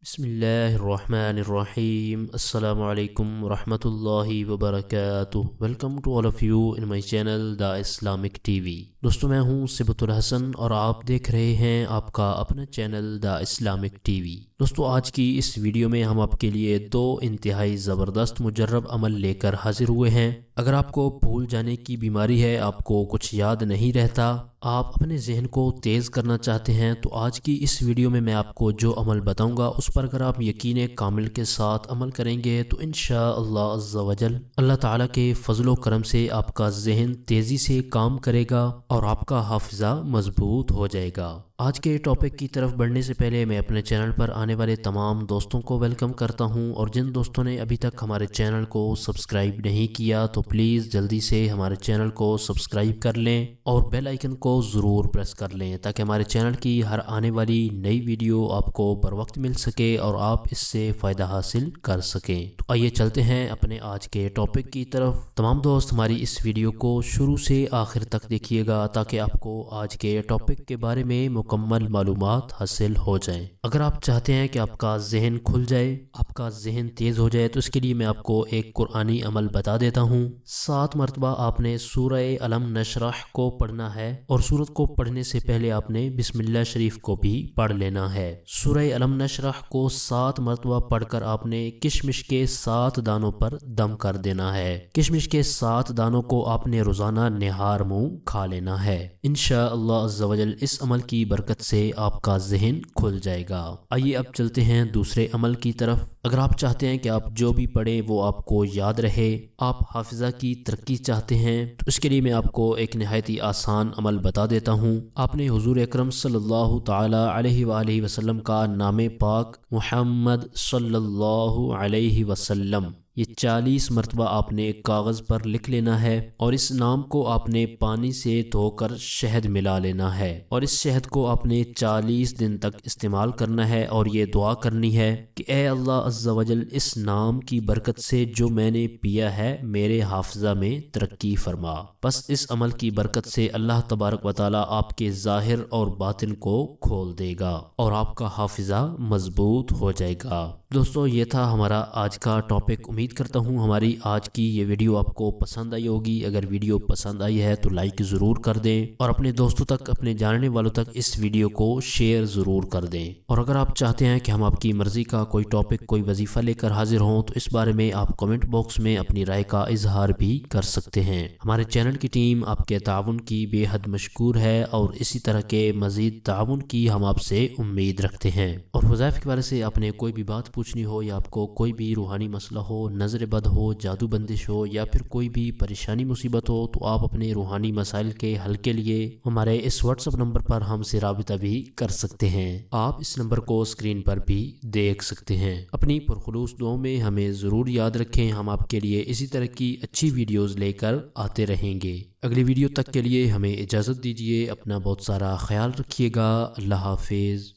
Bismillahirrahmanirrahim. Assalamualaikum warahmatullahi wabarakatuh. Welcome to all of you in my channel The Islamic TV. دوستو میں ہوں سبتالحسن اور آپ دیکھ رہے ہیں آپ کا اپنا channel the Islamic T V. دوستو آج کی اس ویڈیو میں ہم آپ کے لیے دو انتہائی زبردست مجرب عمل لے کر حاضر ہوئے ہیں۔ اگر آپ کو بھول جانے کی بیماری ہے، آپ کو کچھ یاد نہیں رہتا، آپ اپنے ذہن کو تیز کرنا چاہتے ہیں، تو آج کی اس ویڈیو میں آپ کو جو عمل بتاؤں گا اس پر اگر آپ یقین کامل کے ساتھ عمل کریں گے تو انشاءاللہ عز و جل اللہ تعالیٰ کے فضل و کرم سے آپ کا ذہن تیزی سے کام کرے گا اور آپ کا حافظہ مضبوط ہو جائے گا۔ آج کے ٹاپک کی طرف بڑھنے سے پہلے میں اپنے چینل پر آنے والے تمام دوستوں کو ویلکم کرتا ہوں، اور جن دوستوں نے ابھی تک ہمارے چینل کو سبسکرائب نہیں کیا تو پلیز جلدی سے ہمارے چینل کو سبسکرائب کر لیں اور بیل آئیکن کو ضرور پریس کر لیں تاکہ ہمارے چینل کی ہر آنے والی نئی ویڈیو آپ کو بر وقت مل سکے اور آپ اس سے فائدہ حاصل کر سکیں۔ تو آئیے چلتے ہیں اپنے آج کے ٹاپک کی طرف۔ تمام دوست ہماری اس ویڈیو کو شروع سے آخر تک دیکھیے گا تاکہ آپ کو آج کے ٹاپک کے بارے میں مکمل معلومات حاصل ہو جائیں۔ اگر آپ چاہتے ہیں کہ آپ کا ذہن کھل جائے، آپ کا ذہن تیز ہو جائے، تو اس کے لیے میں آپ کو ایک قرآنی عمل بتا دیتا ہوں۔ 7 مرتبہ آپ نے سورہ علم نشرح کو پڑھنا ہے، اور سورت کو پڑھنے سے پہلے آپ نے بسم اللہ شریف کو بھی پڑھ لینا ہے۔ سورہ علم نشرح کو 7 مرتبہ پڑھ کر آپ نے کشمش کے 7 دانوں پر دم کر دینا ہے۔ کشمش کے 7 دانوں کو آپ نے روزانہ نہار منہ کھا لینا ہے۔ انشاءاللہ عز و جل اس عمل کی برکت سے آپ کا ذہن کھل جائے گا۔ آئیے اب چلتے ہیں دوسرے عمل کی طرف۔ اگر آپ چاہتے ہیں کہ آپ جو بھی پڑھیں وہ آپ کو یاد رہے، آپ حافظہ کی ترقی چاہتے ہیں، تو اس کے لیے میں آپ کو ایک نہایت ہی آسان عمل بتا دیتا ہوں۔ آپ نے حضور اکرم صلی اللہ تعالی علیہ وآلہ وسلم کا نام پاک محمد صلی اللہ علیہ وسلم یہ 40 مرتبہ آپ نے ایک کاغذ پر لکھ لینا ہے، اور اس نام کو آپ نے پانی سے دھو کر شہد ملا لینا ہے، اور اس شہد کو آپ نے 40 دن تک استعمال کرنا ہے، اور یہ دعا کرنی ہے کہ اے اللہ عز و جل اس نام کی برکت سے جو میں نے پیا ہے میرے حافظہ میں ترقی فرما۔ بس اس عمل کی برکت سے اللہ تبارک و تعالی آپ کے ظاہر اور باطن کو کھول دے گا اور آپ کا حافظہ مضبوط ہو جائے گا۔ دوستو یہ تھا ہمارا آج کا ٹاپک۔ امید کرتا ہوں ہماری آج کی یہ ویڈیو آپ کو پسند آئی ہوگی۔ اگر ویڈیو پسند آئی ہے تو لائک ضرور کر دیں، اور اپنے دوستوں تک، اپنے جاننے والوں تک اس ویڈیو کو شیئر ضرور کر دیں۔ اور اگر آپ چاہتے ہیں کہ ہم آپ کی مرضی کا کوئی ٹاپک، کوئی وظیفہ لے کر حاضر ہوں تو اس بارے میں آپ کمنٹ باکس میں اپنی رائے کا اظہار بھی کر سکتے ہیں۔ ہمارے چینل کی ٹیم آپ کے تعاون کی بے حد مشکور ہے، اور اسی طرح کے مزید تعاون کی ہم آپ سے امید رکھتے ہیں۔ اور وظائف کے بارے سے آپ نے کوئی بھی بات پوچھنی ہو، یا آپ کو کوئی بھی روحانی مسئلہ ہو، نظر بد ہو، جادو بندش ہو، یا پھر کوئی بھی پریشانی مصیبت ہو، تو آپ اپنے روحانی مسائل کے حل کے لیے ہمارے اس واٹس ایپ نمبر پر ہم سے رابطہ بھی کر سکتے ہیں۔ آپ اس نمبر کو اسکرین پر بھی دیکھ سکتے ہیں۔ اپنی پرخلوص دعاؤں میں ہمیں ضرور یاد رکھیں، ہم آپ کے لیے اسی طرح کی اچھی ویڈیوز لے کر آتے رہیں گے۔ اگلی ویڈیو تک کے لیے ہمیں اجازت دیجیے، اپنا بہت سارا خیال رکھیے گا۔ اللہ حافظ۔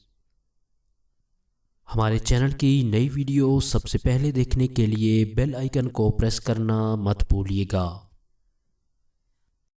ہمارے چینل کی نئی ویڈیو سب سے پہلے دیکھنے کے لیے بیل آئیکن کو پریس کرنا مت بھولیے گا۔